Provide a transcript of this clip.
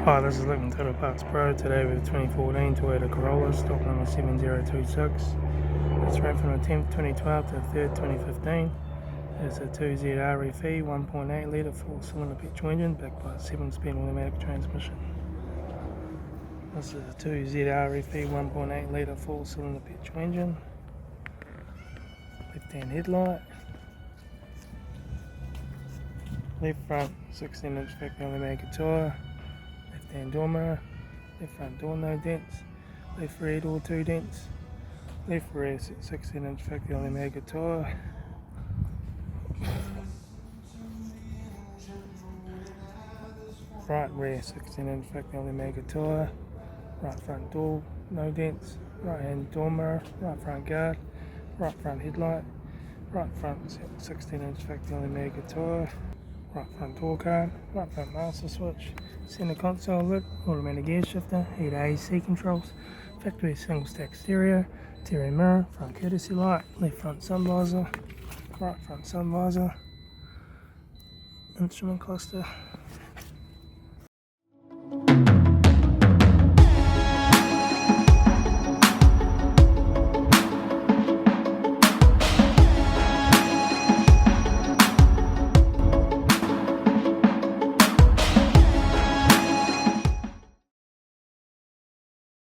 Hi, this is Litre Toyota Parts Pro, today with a 2014 Toyota Corolla, stock number 7026. It's ran from the 10th 2012 to the 3rd 2015. It's a 2ZR FE 1.8 litre 4-cylinder petrol engine backed by a 7-speed automatic transmission. This is a 2ZR FE 1.8 litre 4-cylinder petrol engine. Left hand headlight. Left front 16-inch factory automatic tyre. Left hand door mirror, left front door no dents, left rear door 2 dents, left rear 16-inch factory automatic tyre, right rear 16-inch factory automatic tyre, right front door no dents, right hand door mirror, right front guard, right front headlight, right front 16-inch factory automatic tyre, right front door card, right front master switch, center console lid, automatic gear shifter, heater AC controls, factory single stack stereo, mirror, front courtesy light, left front sun visor, right front sun visor, instrument cluster.